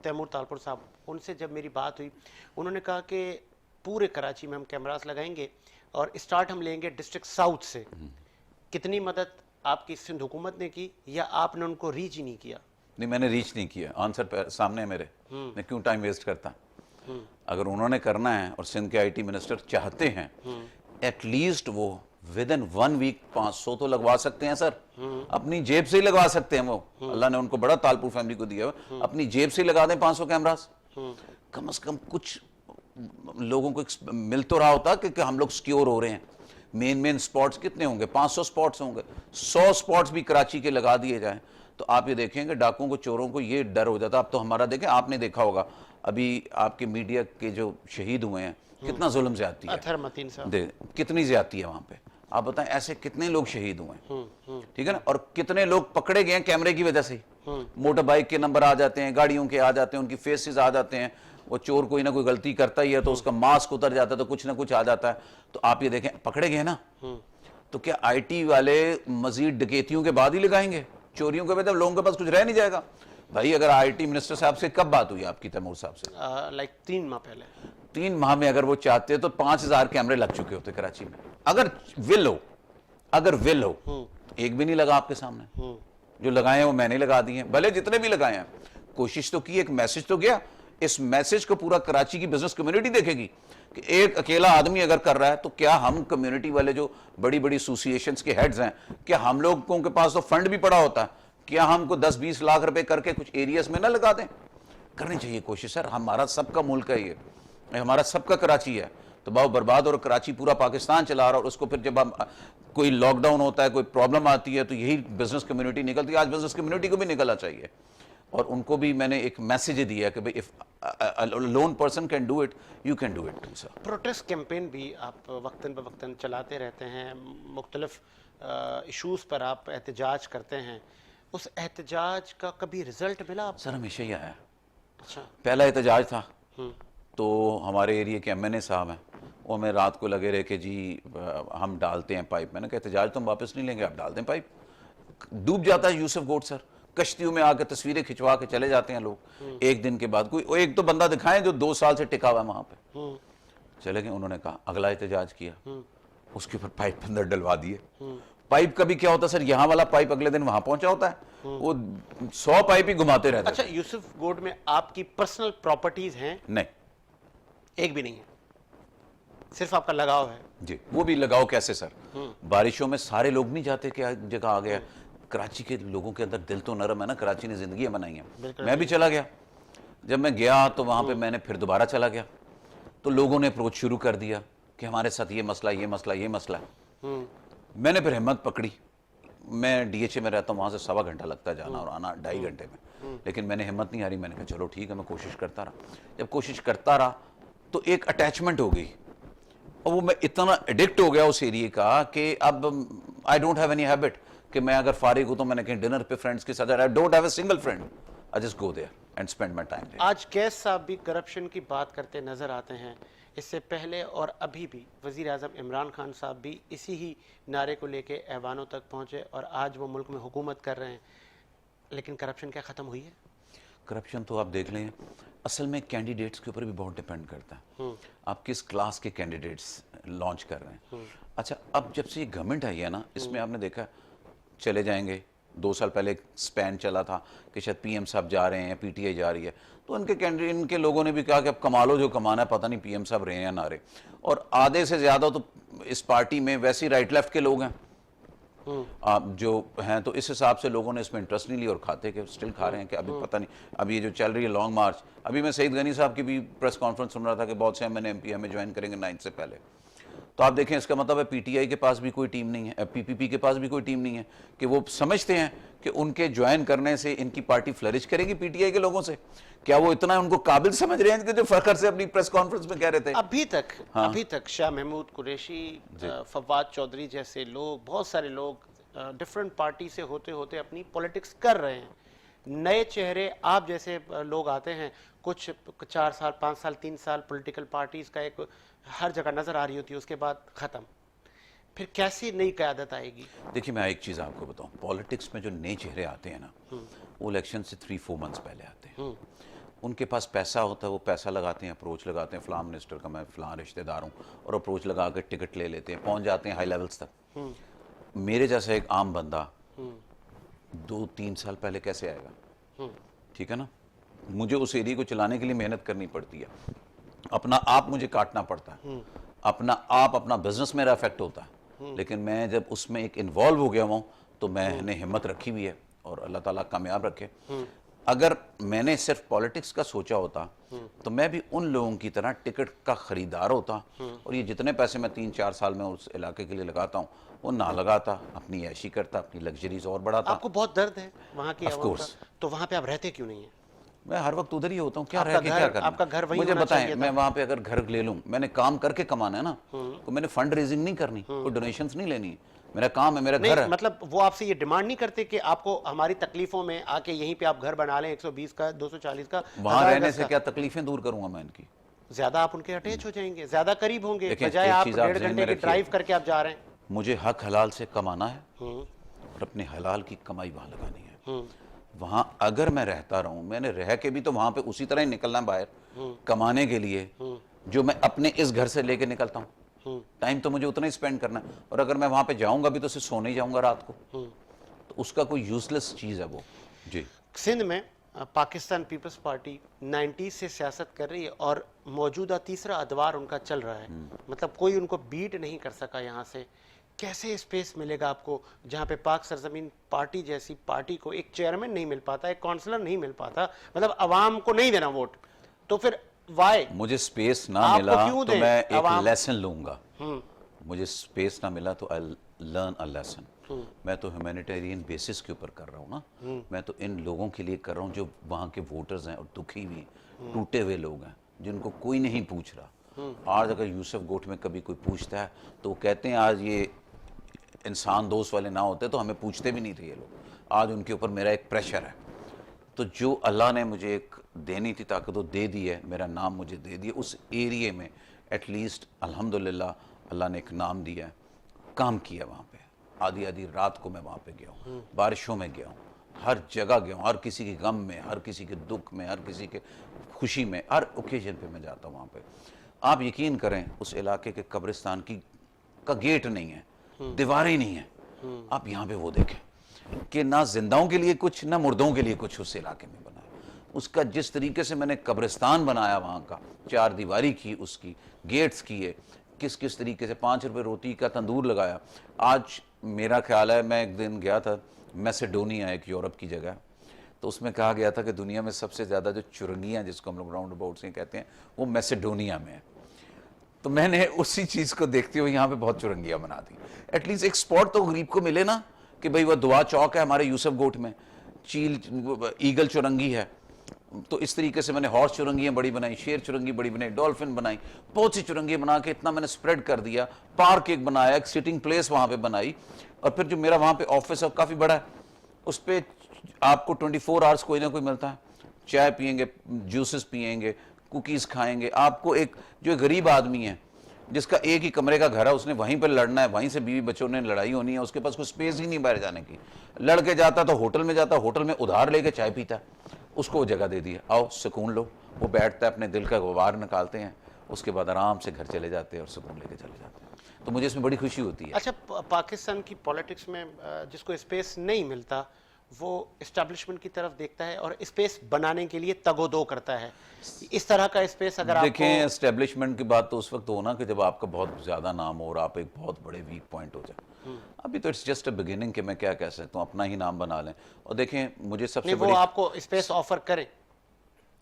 तैमूर तालपुर साहब, उनसे जब मेरी बात हुई, उन्होंने कहा कि पूरे कराची में हम कैमरास लगाएंगे और स्टार्ट हम लेंगे डिस्ट्रिक्ट साउथ से। कितनी मदद आपकी सिंध हुकूमत ने की या आपने उनको रीच ही नहीं किया? नहीं, मैंने रीच नहीं किया। आंसर सामने है मेरे, मैं क्यों टाइम वेस्ट करता? अगर उन्होंने करना है और सिंध के आईटी मिनिस्टर चाहते हैं, एटलीस्ट वो विद इन 1 वीक 500 तो लगवा सकते हैं सर। अपनी जेब से ही लगवा सकते हैं वो। अल्लाह ने उनको बड़ा तालपुर फैमिली को दिया हुआ, अपनी जेब से ही लगा दें 500 कैमरास। कम से कम कुछ लोगों को मिल तो रहा होता कि हम लोग सिक्योर हो रहे हैं। मेन स्पॉट्स कितने होंगे? 500 स्पॉट्स होंगे। 100 स्पॉट्स भी कराची के लगा दिए जाएं तो आप ये देखेंगे डाकुओं को, चोरों को ये डर हो जाता। अब तो हमारा देखें, आपने देखा होगा अभी आपके मीडिया के जो शहीद हुए हैं, कितना जुल्म ज्यादती है, अतहर मतीन साहब, कितनी ज्यादती है वहां पे। आप बताएं ऐसे कितने लोग शहीद हुए हैं, ठीक है ना? और कितने लोग पकड़े गए हैं कैमरे की वजह से। मोटर बाइक के नंबर आ जाते हैं, गाड़ियों के आ जाते हैं, उनकी फेसेस आ जाते हैं। वो चोर कोई ना कोई गलती करता ही है तो उसका मास्क उतर जाता है, तो कुछ ना कुछ आ जाता है। तो आप ये देखें, पकड़े गए ना, तो क्या आईटी वाले मजीद डकैतियों के बाद ही लगाएंगे? चोरियों के बाद लोगों के पास कुछ रह नहीं जाएगा भाई। अगर आईटी मिनिस्टर साहब से कब बात हुई आपकी, तैमूर साहब से? लाइक 3 माह पहले। 3 माह में अगर वो चाहते तो 5000 कैमरे लग चुके होते कराची में। अगर विल हो, अगर विल हो। एक भी नहीं लगा आपके सामने। जो लगाए हैं वो मैंने लगा दिए हैं, भले जितने भी लगाए हैं। कोशिश तो की, एक मैसेज तो गया। इस मैसेज को पूरा कराची की बिजनेस कम्युनिटी देखेगी कि एक अकेला आदमी अगर कर रहा है तो क्या हम कम्युनिटी वाले जो बड़ी बड़ी एसोसिएशंस के हेड्स हैं, क्या हम लोगों के पास तो फंड भी पड़ा होता है, क्या हमको 10-20 लाख रुपए करके कुछ एरियाज में ना लगा दें? करनी चाहिए कोशिश सर। हमारा सबका मुल्क है ये, हमारा सबका कराची है। तो बहुत बर्बाद और कराची पूरा पाकिस्तान चला रहा, और उसको फिर जब हम कोई लॉकडाउन होता है, कोई प्रॉब्लम आती है, तो यही बिजनेस कम्युनिटी निकलती है। आज बिजनेस कम्युनिटी को भी निकलना चाहिए, और उनको भी मैंने एक मैसेज दिया कि भाई if lone person can do it, you can do it too sir. Protest campaign भी आप वक्तन ब वक्तन चलाते रहते हैं, मुख्तलिफ इशूज़ पर आप एहतजाज करते हैं। उस एहतजाज का कभी रिजल्ट मिला आप? सर हमेशा ही आया। अच्छा। पहला एहतजाज था तो हमारे एरिया के MNA साहब हैं, वो हमें रात को लगे रहे कि जी हम डालते हैं पाइप। मैंने कहा एहतजाज तो हम वापस नहीं लेंगे, आप डाल दें पाइप। डूब जाता है यूसुफ गोट सर, कश्तियों में आकर तस्वीरें खिंचवा के चले जाते हैं लोग। एक दिन के बाद कोई एक तो बंदा दिखाएं जो 2 साल से टिका हुआ है वहां पे। चले गए, उन्होंने कहा अगला एहतजाज किया, उसके ऊपर पाइप अंदर डलवा दिए। पाइप का भी क्या होता है सर, यहाँ वाला पाइप अगले दिन वहां पहुंचा होता है, वो 100 पाइप ही घुमाते रहते हैं। अच्छा, यूसुफ गोट में आपकी पर्सनल प्रॉपर्टीज हैं? नहीं, एक भी नहीं है, सिर्फ आपका लगाव है। जी। वो भी लगाओ कैसे सर? बारिशों में सारे लोग नहीं जाते, क्या जगह आ गया। कराची के लोगों के अंदर दिल तो नरम है ना, कराची ने जिंदगी बनाई है। मैं भी चला गया, जब मैं गया तो वहां पे मैंने फिर दोबारा चला गया, तो लोगों ने अप्रोच शुरू कर दिया कि हमारे साथ ये मसला, ये मसला, ये मसला है। मैंने फिर हिम्मत पकड़ी। मैं DHA में रहता हूँ, वहां से 1.25 घंटा लगता है जाना और आना 2.5 घंटे में, लेकिन मैंने हिम्मत नहीं हारी। मैंने कहा चलो ठीक है, मैं कोशिश करता रहा। जब कोशिश करता रहा तो एक अटैचमेंट हो गई, और वो मैं इतना एडिक्ट हो गया उस एरिया का कि अब आई डोंट हैव एनी हैबिट कि मैं अगर फारिग हूं तो मैंने कहीं डिनर पे फ्रेंड्स के साथ, I don't have a single friend, I just go there and spend my time there. आज कैस साहब भी करप्शन की बात करते नजर आते हैं। इससे पहले और अभी भी वजीर आज़म इमरान खान साहब भी इसी ही नारे को लेके ऐवानों तक पहुंचे और आज वो मुल्क में हुकूमत कर रहे हैं। लेकिन करप्शन क्या ख़त्म हुई है? करप्शन तो आप देख लें, असल में कैंडिडेट्स के ऊपर भी बहुत डिपेंड करता है, आप किस क्लास के कैंडिडेट्स लॉन्च कर रहे हैं। अच्छा, अब जब से ये गवर्नमेंट आई है ना, इसमें आपने देखा चले जाएंगे। 2 साल पहले स्पैन चला था कि शायद पीएम साहब जा रहे हैं या पीटीआई जा रही है, तो उनके कैंडिडेट, इनके लोगों ने भी कहा कि अब कमा लो जो कमाना है, पता नहीं पीएम साहब रहे या ना रहे। और आधे से ज़्यादा तो इस पार्टी में वैसे ही राइट लेफ्ट के लोग हैं जो हैं, तो इस हिसाब से लोगों ने इसमें इंटरेस्ट नहीं लिया और खाते के स्टिल खा रहे हैं कि अभी पता नहीं। अभी ये जो चल रही है लॉन्ग मार्च, अभी मैं सईद गनी साहब की भी प्रेस कॉन्फ्रेंस सुन रहा था कि बहुत से MNMP हमें ज्वाइन करेंगे 9 से पहले। तो आप देखें, इसका मतलब है पीटीआई के पास भी कोई टीम नहीं है, पीपीपी के पास भी कोई टीम नहीं है, कि वो समझते हैं कि उनके ज्वाइन करने से इनकी पार्टी फ्लरिश करेगी पीटीआई के लोगों से। क्या वो इतना उनको काबिल समझ रहे हैं कि जो फखर से अपनी प्रेस कॉन्फ्रेंस में कह रहे थे? अभी तक शाह महमूद कुरैशी, फवाद चौधरी जैसे लोग, बहुत सारे लोग डिफरेंट पार्टी से होते होते अपनी पॉलिटिक्स कर रहे हैं। नए चेहरे आप जैसे लोग आते हैं, कुछ 4 साल 5 साल 3 साल पॉलिटिकल पार्टीज का एक हर जगह नजर आ रही होती है, उसके बाद खत्म। फिर कैसी नई क़यादत आएगी? देखिए, मैं एक चीज़ आपको बताऊं, पॉलिटिक्स में जो नए चेहरे आते हैं ना, वो इलेक्शन से 3-4 मंथ्स पहले आते हैं। उनके पास पैसा होता है, वो पैसा लगाते हैं, अप्रोच लगाते हैं, फलां मिनिस्टर का मैं फलां रिश्तेदार हूँ, और अप्रोच लगा कर टिकट ले लेते हैं, पहुँच जाते हैं हाई लेवल्स तक। मेरे जैसा एक आम बंदा 2-3 साल पहले कैसे आएगा? ठीक है ना, मुझे उस एरिया को चलाने के लिए मेहनत करनी पड़ती है, अपना आप मुझे काटना पड़ता है, अपना बिजनेस मेरा अफेक्ट होता है। लेकिन मैं जब उसमें एक इन्वॉल्व हो गया हूँ तो मैंने हिम्मत रखी हुई है, और अल्लाह ताला कामयाब रखे। अगर मैंने सिर्फ पॉलिटिक्स का सोचा होता तो मैं भी उन लोगों की तरह टिकट का खरीदार होता, और ये जितने पैसे मैं 3-4 साल में उस इलाके के लिए लगाता हूँ वो ना लगाता, अपनी ऐशी करता, अपनी लग्जरीज और बढ़ाता। आपको बहुत दर्द है वहाँ की आवाम का, तो वहाँ पे आप रहते क्यों नहीं है? मैं हर वक्त उधर ही होता हूँ, क्या रह के क्या करना? आपका घर वही मुझे होना बताएं, चाहिए मैं वहाँ पे अगर घर ले लूँ, मैंने काम करके कमाना है ना, तो मैंने फंड रेजिंग नहीं करनी, कोई डोनेशंस नहीं लेनी, मेरा काम है, मेरा घर है। मतलब वो आपसे ये डिमांड नहीं करते कि आपको हमारी तकलीफों में आके यहीं पे आप घर बना लें 120 का 240 का? वहाँ रहने से क्या तकलीफें दूर करूंगा मैं इनकी? ज्यादा आप उनके अटैच हो जाएंगे, ज्यादा करीब होंगे, बजाय आप 1.5 घंटे की ड्राइव करके आप जा रहे हैं। मुझे हक हलाल से कमाना है और अपने हलाल की कमाई वहां लगानी है। वहां अगर मैं रहता रहूं, मैंने रह के भी तो वहां पे उसी तरह ही निकलना है बाहर कमाने के लिए, जो मैं अपने इस घर से लेके निकलता हूं। टाइम तो मुझे उतना ही स्पेंड करना है, और अगर मैं वहां पे जाऊंगा भी तो सिर्फ सोने ही जाऊंगा रात को, तो उसका कोई यूजलेस चीज है वो। जी, सिंध में पाकिस्तान पीपल्स पार्टी 90s से सियासत कर रही है, और मौजूदा तीसरा अदवार उनका चल रहा है, मतलब कोई उनको बीट नहीं कर सका यहाँ से। कैसे स्पेस मिलेगा आपको जहाँ पे पाक सरजमीन पार्टी जैसी पार्टी को एक चेयरमैन नहीं मिल पाता, एक काउंसलर नहीं मिल पाता, मतलब अवाम को नहीं देना वोट, तो फिर वाई? मुझे स्पेस ना मिला तो मैं एक लेसन लूंगा। मुझे स्पेस ना मिला तो आई लर्न अ लेसन। मैं तो ह्यूमैनिटेरियन बेसिस के ऊपर कर रहा हूँ ना, मैं तो इन लोगों के लिए कर रहा हूँ जो वहाँ के वोटर्स हैं और दुखी हुए टूटे हुए लोग हैं, जिनको कोई नहीं पूछ रहा। आज अगर यूसुफ गोट में कभी कोई पूछता है तो वो कहते हैं आज ये इंसान दोस्त वाले ना होते तो हमें पूछते भी नहीं थे ये लोग। आज उनके ऊपर मेरा एक प्रेशर है, तो जो अल्लाह ने मुझे एक देनी थी ताकत वो दे दी है, मेरा नाम मुझे दे दिया उस एरिए में, एटलीस्ट अल्हम्दुलिल्लाह अल्लाह ने एक नाम दिया है, काम किया वहाँ पे। आधी आधी रात को मैं वहाँ पे गया हूँ, बारिशों में गया हूँ, हर जगह गया हूँ, हर किसी के गम में, हर किसी के दुख में, हर किसी के खुशी में, हर ओकेजन पे मैं जाता हूँ वहाँ पे। आप यकीन करें उस इलाके के कब्रिस्तान की का गेट नहीं है, दीवारें नहीं है। आप यहाँ पे वो देखें कि ना जिंदाओं के लिए कुछ, ना मुर्दों के लिए कुछ उस इलाके में बना है। उसका जिस तरीके से मैंने कब्रिस्तान बनाया वहाँ का, 4 दीवारी की, उसकी गेट्स किए, किस किस तरीके से 5 रुपए रोटी का तंदूर लगाया। आज मेरा ख्याल है, मैं एक दिन गया था मैसेडोनिया, एक यूरोप की जगह, तो उसमें कहा गया था कि दुनिया में सबसे ज़्यादा जो चुरंगियाँ जिसको हम लोग राउंड अबाउट से कहते हैं वो मैसेडोनिया में है। तो मैंने उसी चीज़ को देखते हुए यहाँ पे बहुत चुरंगियाँ बना दी। एटलीस्ट एक स्पॉट तो गरीब को मिले ना कि भाई वह दुआ चौक है हमारे यूसुफ गोट में, चील ईगल चुरंगी है, तो इस तरीके से मैंने हॉर्स चुरंगियाँ बड़ी बनाई, शेर चुरंगी बड़ी बनाई, डॉल्फिन बनाई, बहुत सी चुरंगियाँ बना के इतना मैंने स्प्रेड कर दिया। पार्क एक बनाया, एक सिटिंग प्लेस वहाँ पे बनाई, और फिर जो मेरा वहाँ पे ऑफिस है काफ़ी बड़ा है, उस पर आपको 24 आवर्स कोई ना कोई मिलता है, चाय पियेंगे, जूसेस पियेंगे, कुकीज़ खाएंगे। आपको एक जो गरीब आदमी है जिसका एक ही कमरे का घर है, उसने वहीं पर लड़ना है, वहीं से बीवी बच्चों ने लड़ाई होनी है, उसके पास कोई स्पेस ही नहीं बाहर जाने की, लड़के जाता तो होटल में जाता, होटल में उधार लेके चाय पीता है, उसको वो जगह दे दी है, आओ सुकून लो। वो बैठता है, अपने दिल का गुबार निकालते हैं, उसके बाद आराम से घर चले जाते हैं और सुकून लेके चले जाते हैं। तो मुझे इसमें बड़ी खुशी होती है। अच्छा, पाकिस्तान की पॉलिटिक्स में जिसको स्पेस नहीं मिलता वो इस्टेब्लिशमेंट की तरफ देखता है और स्पेस बनाने के लिए तगोदो करता है। इस तरह का स्पेस अगर देखें, आपको एस्टेब्लिशमेंट की बात तो उस वक्त हो ना कि जब आपका बहुत ज़्यादा नाम हो और आप एक बहुत बड़े वीक पॉइंट हो जाए। अभी तो इट्स जस्ट अ बिगिनिंग कि मैं क्या कह सकता हूँ, अपना ही नाम बना लें। और देखें, मुझे सबसे नहीं, वो बड़ी आपको स्पेस ऑफर करे।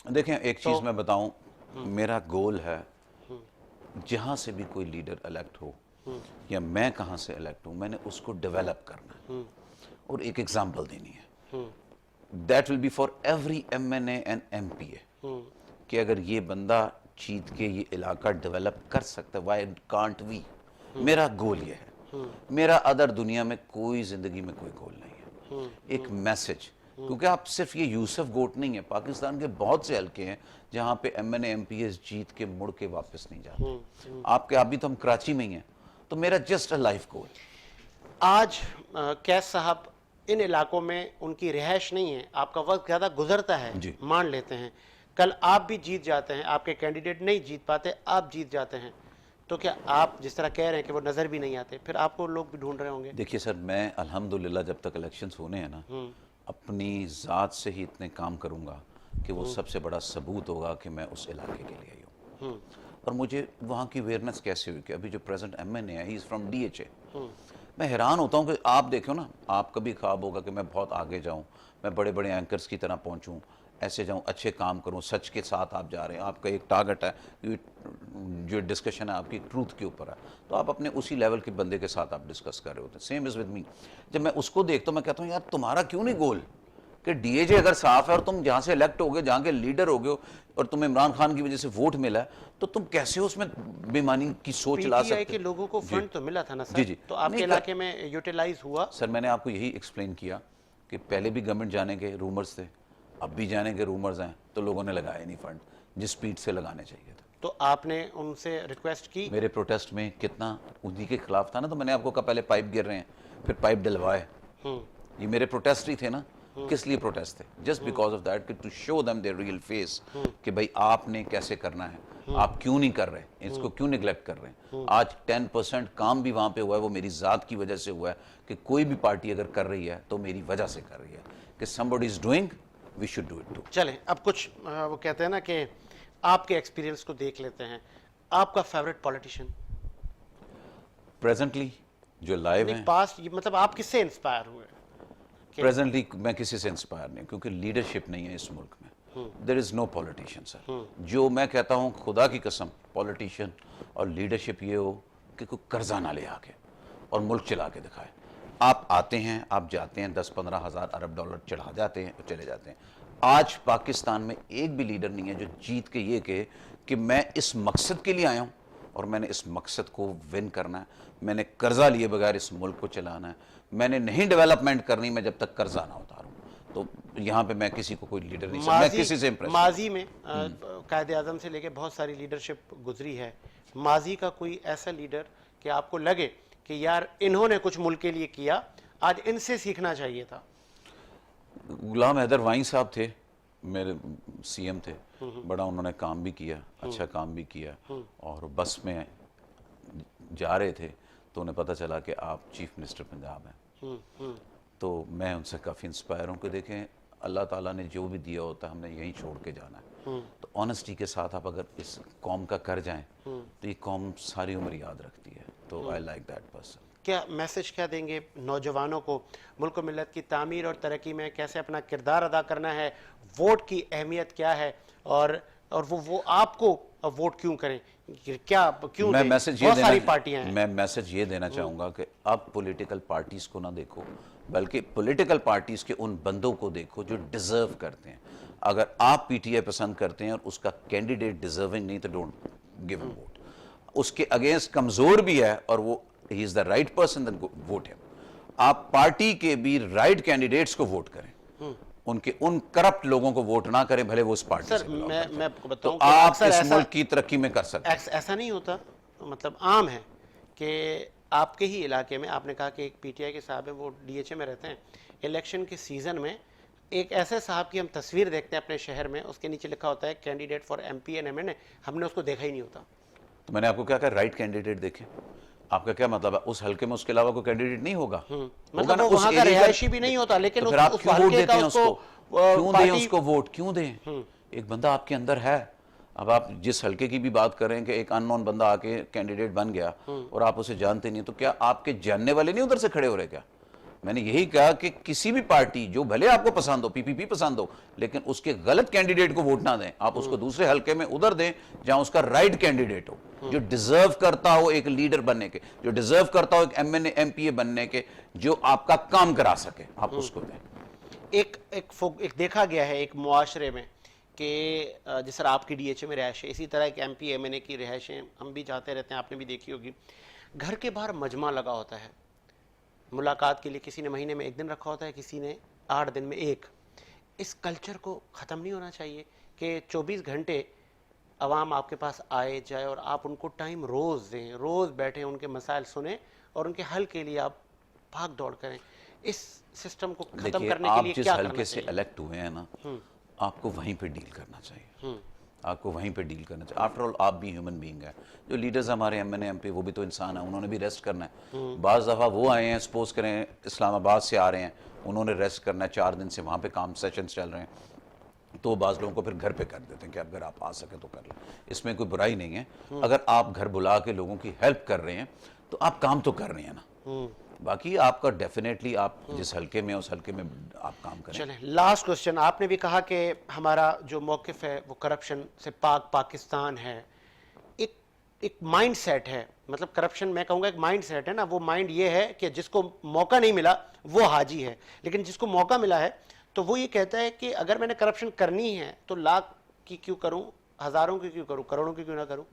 देखें, एक चीज़ मैं बताऊं, मेरा गोल है जहां से भी कोई लीडर इलेक्ट हो या मैं कहां से इलेक्ट हूं, मैंने उसको डेवलप करना है और एक एग्जांपल देनी है। That will be for every MNA and MPA कि अगर ये बंदा जीत के ये इलाका डेवलप कर सकता है, व्हाई कांट वी। मेरा गोल ये है। मेरा अदर दुनिया में कोई जिंदगी में कोई गोल नहीं है। एक मैसेज, क्योंकि आप सिर्फ ये यूसुफ गोट नहीं है, पाकिस्तान के बहुत से हल्के हैं जहां पे MNA MPs जीत के मुड़ के वापस नहीं जाते। आपके अभी तो हम कराची में ही हैं, तो मेरा जस्ट अ लाइफ गोल। आज कैस साहब, इन इलाकों में उनकी रिहाइश नहीं है, आपका वक्त ज़्यादा गुजरता है, जी। मान लेते हैं, कल आप भी जीत जाते हैं, आपके कैंडिडेट नहीं जीत पाते, आप जीत जाते हैं, तो क्या आप जिस तरह कह रहे हैं कि वो नज़र भी नहीं आते, फिर आपको लोग भी ढूंढ रहे होंगे? देखिए सर, मैं अल्हम्दुलिल्लाह जब तक इलेक्शंस होने हैं ना, अपनी ज़ात से ही इतने काम करूंगा कि वो सबसे बड़ा सबूत होगा कि मैं उस इलाके के लिए आई हूँ। और मुझे वहाँ की अवेयरनेस कैसे हुई कि अभी जो प्रेजेंट MNA है, ही इज़ फ्रॉम DHA। मैं हैरान होता हूँ कि आप देखो ना, आपका भी ख्वाब होगा कि मैं बहुत आगे जाऊँ, मैं बड़े बड़े एंकर्स की तरह पहुँचूँ, ऐसे जाऊँ, अच्छे काम करूँ, सच के साथ आप जा रहे हैं, आपका एक टारगेट है, जो डिस्कशन है आपकी ट्रूथ के ऊपर है, तो आप अपने उसी लेवल के बंदे के साथ आप डिस्कस कर रहे होते हैं। Same is with me. जब मैं उसको देखता हूँ, मैं कहता हूँ यार तुम्हारा क्यों नहीं गोल कि DHA अगर साफ है और तुम जहाँ से इलेक्ट हो गए, जहाँ के लीडर हो गए और तुम्हें इमरान खान की वजह से वोट मिला है, तो तुम कैसे उसमें बेईमानी की सोच ला सकते? PTI के लोगों को फंड तो मिला था ना सर? जी, जी। तो आपके नहीं, इलाके में यूटिलाइज हुआ? सर, मैंने आपको यही एक्सप्लेन किया कि पहले भी गवर्नमेंट जाने के रूमर्स थे, अब भी जाने के रूमर्स हैं, तो लोगों ने लगाए नहीं फंड जिस स्पीड से लगाने चाहिए था। तो आपने उनसे रिक्वेस्ट की? मेरे प्रोटेस्ट में कितना उन्हीं के खिलाफ था ना, तो मैंने आपको कहा पहले पाइप गिर रहे हैं, फिर पाइप डलवाए। ये मेरे प्रोटेस्ट ही थे ना। किस लिए प्रोटेस्ट थे? Just because of that, to show them their real face कि भाई आपने कैसे करना है, आप क्यों नहीं कर रहे, इसको क्यों निगलेक्ट कर रहे हैं। आज 10% काम भी वहां पे हुआ है, वो मेरी जात की वजह से हुआ है कि कोई भी पार्टी अगर कर रही है तो मेरी वजह से कर रही है कि somebody is doing, we should do it too। चलें, अब कुछ वो कहते हैं ना कि आपके एक्सपीरियंस को देख लेते हैं। आपका फेवरेट पॉलिटिशियन प्रेजेंटली जो लाइव हैं, पास्ट, मतलब आप किससे इंस्पायर हुए? प्रेजेंटली मैं किसी से इंस्पायर नहीं, क्योंकि लीडरशिप नहीं है इस मुल्क में। There is no politician sir. जो मैं कहता हूँ, खुदा की कसम, पॉलिटिशियन और लीडरशिप ये हो कि कोई कर्जा ना ले आके और मुल्क चला के दिखाए। आप आते हैं, आप जाते हैं, 10-15 हज़ार अरब डॉलर चढ़ा जाते हैं और चले जाते हैं। आज पाकिस्तान में एक भी लीडर नहीं है जो जीत के ये कहे कि मैं इस मकसद के लिए आया हूँ और मैंने इस मकसद को विन करना है, मैंने कर्जा लिए बगैर इस मुल्क को चलाना है, मैंने नहीं डेवलपमेंट करनी मैं जब तक कर्जा ना उतारूं। तो यहाँ पे मैं किसी को कोई लीडर नहीं, मैं किसी से इम्प्रेस। माजी में कायदे आजम से लेके बहुत सारी लीडरशिप गुजरी है। माजी का कोई ऐसा लीडर कि आपको लगे कि यार इन्होंने कुछ मुल्क के लिए किया, आज इनसे सीखना चाहिए था? गुलाम हैदर वाइन साहब थे, मेरे CM थे, बड़ा उन्होंने काम भी किया, अच्छा काम भी किया। और बस में जा रहे थे तो उन्हें पता चला कि आप चीफ मिनिस्टर पंजाब हैं। तो मैं उनसे काफ़ी इंस्पायर हूँ कि देखें, अल्लाह ताला ने जो भी दिया होता है हमने यहीं छोड़ के जाना है। तो ऑनेस्टी के साथ आप अगर इस कौम का कर जाएं तो ये कौम सारी उम्र याद रखती है। तो आई लाइक दैट पर्सन। क्या मैसेज क्या देंगे नौजवानों को, मुल्क व मिल्लत की तामीर और तरक्की में कैसे अपना किरदार अदा करना है, वोट की अहमियत क्या है, और वो आपको वोट क्यों करें, क्या क्यों मैं दें? मैसेज ये बहुत सारी देना, पार्टियां हैं। मैं मैसेज ये देना चाहूँगा कि अब पॉलिटिकल पार्टीज़ को ना देखो, बल्कि पॉलिटिकल पार्टीज़ के उन बंदों को देखो जो डिज़र्व करते हैं। अगर आप PTI पसंद करते हैं और उसका कैंडिडेट डिज़र्विंग नहीं तो डोंट गिव अ वोट। उसके अगेंस्ट कमज़ोर भी है और वो ही is the right person, then vote him. आप पार्टी के भी राइट कैंडिडेट्स को वोट करें, उनके उन करप्ट लोगों को वोट ना करें, भले वो उस पार्टी सर से belong मैं करते हैं। आपको तो बताऊं कि आप अक्सर इस ऐसा मुल्क की तरक्की में कर सकते हैं। ऐसा नहीं होता, मतलब आम है कि आपके ही इलाके में, आपने कहा कि एक PTI के साहब हैं, वो DHA में रहते हैं, इलेक्शन के सीज़न में एक ऐसे साहब की हम तस्वीर देखते हैं अपने शहर में, उसके नीचे लिखा होता है candidate for MP and MNA, हमने उसको देखा ही नहीं होता। तो मैंने आपको क्या कहा, राइट कैंडिडेट देखें। आपका क्या मतलब है? उस हल्के में उसके अलावा कोई कैंडिडेट नहीं होगा? होगा मतलब ना, वो उस वहाँ का एरिया का। रिहायशी भी नहीं होता, लेकिन तो फिर आप उस क्यों वोट हल्के देते का हैं उसको? क्यों दें पार्टी। उसको वोट, क्यों दें? एक बंदा आपके अंदर है। अब आप जिस हल्के की भी बात करें कि एक अननोन बंदा आके कैंडिडेट बन गया और आप उसे जानते नहीं, तो क्या आपके जानने वाले नहीं उधर से खड़े हो रहे क्या? मैंने यही कहा कि किसी भी पार्टी जो भले आपको पसंद हो, पीपीपी पसंद हो, लेकिन उसके गलत कैंडिडेट को वोट ना दें। आप उसको दूसरे हल्के में उधर दें जहां उसका राइट कैंडिडेट हो, जो डिजर्व करता हो एक लीडर बनने के, जो डिजर्व करता हो एक एमएनए एमपीए बनने के, जो आपका काम करा सके, आप उसको दें। एक देखा गया है एक मुआशरे में कि जिस तरह आपकी डीएचए में रिहायश है, इसी तरह एक एमपी एमएनए की रिहायशें हम भी जाते रहते हैं, आपने भी देखी होगी। घर के बाहर मजमा लगा होता है, मुलाकात के लिए किसी ने महीने में एक दिन रखा होता है, किसी ने 8 दिन में एक। इस कल्चर को ख़त्म नहीं होना चाहिए कि 24 घंटे अवाम आपके पास आए जाए और आप उनको टाइम रोज़ दें, रोज़ बैठें, उनके मसाइल सुने और उनके हल के लिए आप भाग दौड़ करें। इस सिस्टम को ख़त्म देखिए, करने के आप लिए जिस क्या हल्के करना से चाहिए? इलेक्ट हुए हैं ना, आपको वहीं पे डील करना चाहिए। आपको वहीं पे डील करना चाहिए। आफ्टर ऑल आप भी ह्यूमन बीइंग है। जो लीडर्स हमारे एमएनए एमपी, वो भी तो इंसान है, उन्होंने भी रेस्ट करना है। बाज़ दफ़ा वो आए हैं, सपोज करें इस्लामाबाद से आ रहे हैं, उन्होंने रेस्ट करना है, 4 दिन से वहाँ पे काम सेशंस चल रहे हैं, तो बाज़ लोगों को फिर घर पे कर देते हैं कि अगर आप आ सके तो कर लें। इसमें कोई बुराई नहीं है। अगर आप घर बुला के लोगों की हेल्प कर रहे हैं तो आप काम तो कर रहे हैं ना। बाकी आपका डेफिनेटली आप जिस हल्के में, उस हल्के में आप काम करें। चलें, लास्ट क्वेश्चन। आपने भी कहा कि हमारा जो मौक़िफ़ है वो करप्शन से पाकिस्तान है। एक माइंड सेट है, मतलब करप्शन मैं कहूँगा एक माइंड सेट है ना। वो माइंड ये है कि जिसको मौका नहीं मिला वो हाजी है, लेकिन जिसको मौका मिला है तो वो ये कहता है कि अगर मैंने करप्शन करनी है तो लाख की क्यों करूँ, हज़ारों की क्यों करूँ, करोड़ों की क्यों ना करूँ।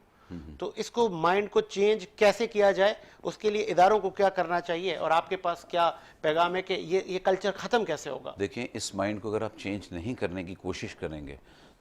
तो इसको माइंड को चेंज कैसे किया जाए, उसके लिए इदारों को क्या करना चाहिए, और आपके पास क्या पैगाम है कि ये कल्चर ख़त्म कैसे होगा? देखिए, इस माइंड को अगर आप चेंज नहीं करने की कोशिश करेंगे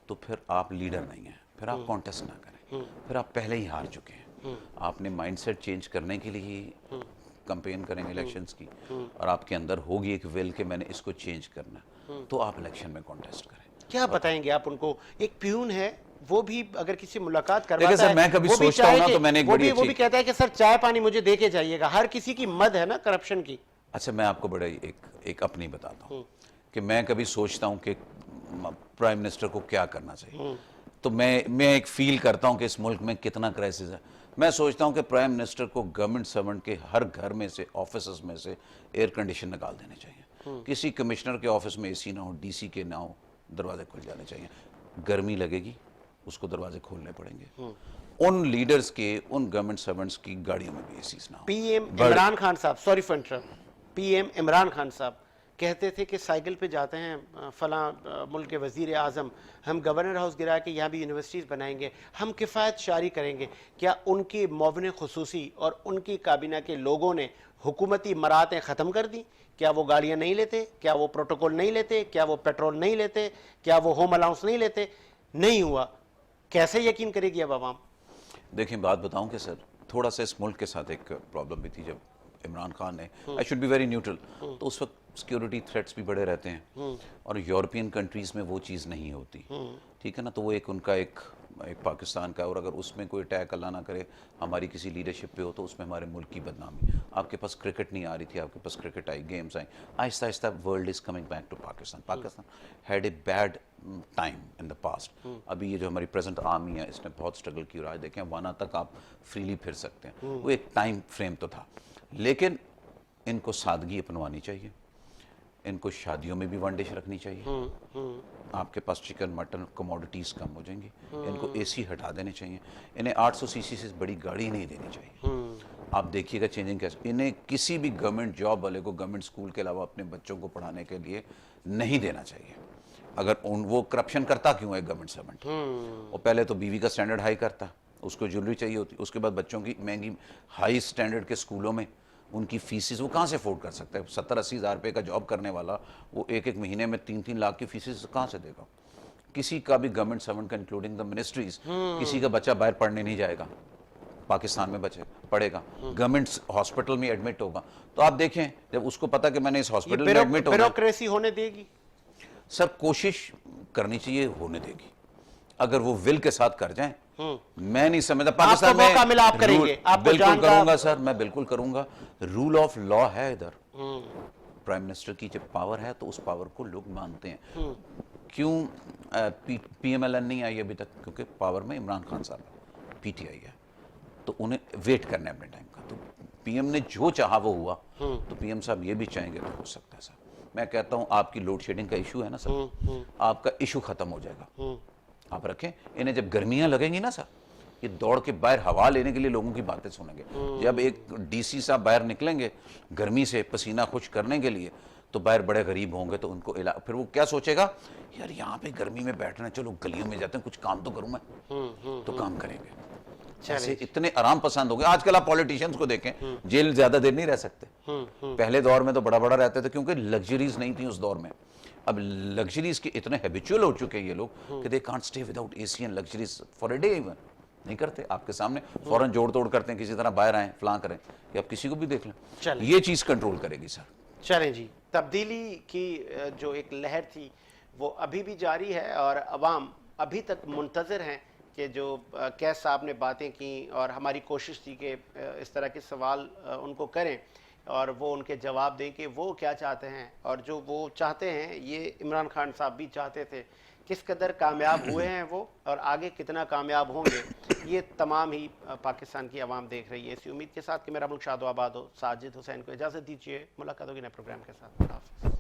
तो फिर आप लीडर नहीं हैं, फिर आप कॉन्टेस्ट ना करें, फिर आप पहले ही हार चुके हैं। आपने माइंडसेट चेंज करने के लिए ही कंपेन करेंगे इलेक्शंस की, और आपके अंदर होगी एक विल कि मैंने इसको चेंज करना है, तो आप इलेक्शन में कॉन्टेस्ट करें। क्या बताएंगे आप उनको? एक प्यून है, वो भी अगर किसी मुलाकात देखिए करवाता सर, है, मैं कभी वो भी सोचता हूं चाहे ना, कि- तो मैंने एक वो बड़ी भी अच्छी, कहता है कि सर चाय पानी मुझे दे के जाइएगा। हर किसी की मद है ना करप्शन की। अच्छा मैं आपको बड़ा एक अपनी बताता हूँ कि मैं कभी सोचता हूँ कि प्राइम मिनिस्टर को क्या करना चाहिए, तो मैं एक फील करता हूँ कि इस मुल्क में कितना क्राइसिस है। मैं सोचता हूँ कि प्राइम मिनिस्टर को गवर्नमेंट सर्वेंट के हर घर में से, ऑफिस में से एयर कंडीशन निकाल देने चाहिए। किसी कमिश्नर के ऑफिस में एसी ना हो, डीसी के ना हो, दरवाजे खुल जाने चाहिए। गर्मी लगेगी, उसको दरवाजे खोलने पड़ेंगे। उन लीडर्स के, उन गवर्नमेंट सर्वेंट्स की गाड़ियों में भी एसीज ना हो। पीएम इमरान खान साहब, sorry for interrupt, PM Imran Khan साहब कहते थे कि साइकिल पे जाते हैं फलां मुल्क के वजीर आज़म, हम गवर्नर हाउस गिरा के यहाँ भी यूनिवर्सिटीज़ बनाएंगे, हम किफ़ायत शारी करेंगे। क्या उनकी मुआविन खुसूसी और उनकी काबीना के लोगों ने हुकूमती मराहतें ख़त्म कर दी? क्या वो गाड़ियाँ नहीं लेते? क्या वो प्रोटोकॉल नहीं लेते? क्या वो पेट्रोल नहीं लेते? क्या वो होम अलाउंस नहीं लेते? नहीं हुआ। कैसे यकीन करेगी अब आवाम? देखिए बात बताऊं कि सर, थोड़ा सा इस मुल्क के साथ एक प्रॉब्लम भी थी। जब इमरान खान ने, I should be very neutral, तो उस वक्त सिक्योरिटी थ्रेट्स भी बड़े रहते हैं, और यूरोपियन कंट्रीज़ में वो चीज़ नहीं होती, ठीक है ना। तो वो एक उनका एक पाकिस्तान का, और अगर उसमें कोई अटैक अल्लाह ना करे हमारी किसी लीडरशिप पे हो, तो उसमें हमारे मुल्क की बदनामी। आपके पास क्रिकेट नहीं आ रही थी, आपके पास क्रिकेट आई, गेम्स आई, आहिस्ता आहिस्ता world is coming back to Pakistan. Pakistan had a bad time in the past. अभी ये जो हमारी प्रेजेंट आर्मी है, इसने बहुत स्ट्रगल की, और आज देखें वाना तक आप फ्रीली फिर सकते हैं। वो एक टाइम फ्रेम तो था, लेकिन इनको सादगी अपनवानी चाहिए। इनको शादियों में भी वन डिश रखनी चाहिए। आपके पास चिकन मटन कमोडिटीज़ कम हो जाएंगी। इनको एसी हटा देने चाहिए। इन्हें 800 सीसी से बड़ी गाड़ी नहीं देनी चाहिए। आप देखिएगा चेंजिंग कैसे। इन्हें किसी भी गवर्नमेंट जॉब वाले को गवर्नमेंट स्कूल के अलावा अपने बच्चों को पढ़ाने के लिए नहीं देना चाहिए। अगर वो करप्शन करता क्यों है गवर्नमेंट सर्वेंट? वो पहले तो बीवी का स्टैंडर्ड हाई करता, उसको ज्वेलरी चाहिए होती, उसके बाद बच्चों की महंगी हाई स्टैंडर्ड के स्कूलों में उनकी फीसिस वो कहाँ से अफोर्ड कर सकता है? 70-80 हज़ार रुपये का जॉब करने वाला वो एक महीने में 3-3 लाख की फीसिस कहाँ से देगा? किसी का भी गवर्नमेंट सर्वेंट का, इंक्लूडिंग द मिनिस्ट्रीज, किसी का बच्चा बाहर पढ़ने नहीं जाएगा पाकिस्तान में, बच्चे पढ़ेगा, गवर्नमेंट हॉस्पिटल में एडमिट होगा। तो आप देखें, जब उसको पता कि मैंने इस हॉस्पिटल में एडमिट होना, ब्यूरोक्रेसी होने देगी? सर कोशिश करनी चाहिए, होने देगी। अगर वो विल के साथ कर जाएं, मैं नहीं समझता पाकिस्तान आपको मौका मिला, आप करेंगे? आपको बिल्कुल जान का- करूंगा सर, मैं बिल्कुल करूंगा। रूल ऑफ लॉ है इधर, प्राइम मिनिस्टर की जब पावर है तो उस पावर को लोग मानते हैं। क्यों पीएमएलएन नहीं आई अभी तक? क्योंकि पावर में इमरान खान साहब है, पीटीआई है, तो उन्हें वेट करना है अपने टाइम का। तो पीएम ने जो चाहा वो हुआ, तो पीएम साहब ये भी चाहेंगे तो हो सकता है सर। मैं कहता हूं आपकी लोड शेडिंग का इशू है ना सर, आपका इशू खत्म हो जाएगा। आप रखें इन्हें, जब गर्मियां लगेंगी ना सर, ये दौड़ के बाहर हवा लेने के लिए लोगों की बातें सुनेंगे। जब एक डीसी साहब बाहर निकलेंगे गर्मी से पसीना खुश करने के लिए, तो बाहर बड़े गरीब होंगे, तो उनको फिर वो क्या सोचेगा, यार यहाँ पे गर्मी में बैठना, चलो गलियों में जाते हैं, कुछ काम तो करूं मैं, तो काम करेंगे। ऐसे इतने आराम पसंद हो गए। आजकल आप पॉलिटिशियंस को देखें, जेल ज्यादा देर नहीं रह सकते। पहले दौर में तो बड़ा बड़ा रहते थे, क्योंकि लग्जरीज नहीं थी उस दौर में। अब लग्जरीज के इतने हैबिचुअल हो चुके हैं ये लोग कि they can't stay without AC and luxuries for a day even. नहीं करते, आपके सामने फौरन जोड़ तोड़ करते हैं, किसी तरह बाहर आए फलां करें, कि आप किसी को भी देख लें। ये चीज कंट्रोल करेगी सर। चलें जी, तब्दीली की जो एक लहर थी वो अभी भी जारी है, और अवाम अभी तक मुंतज़िर हैं कि जो कैस साहब ने बातें की, और हमारी कोशिश थी कि इस तरह के सवाल उनको करें और वो उनके जवाब दें कि वो क्या चाहते हैं, और जो वो चाहते हैं ये इमरान खान साहब भी चाहते थे। किस कदर कामयाब हुए हैं वो, और आगे कितना कामयाब होंगे, ये तमाम ही पाकिस्तान की आवाम देख रही है। इसी उम्मीद के साथ कि मेरा मुल्क शादो आबाद हो, साजिद हुसैन को इजाज़त दीजिए। मुलाकात होगी नए प्रोग्राम के साथ।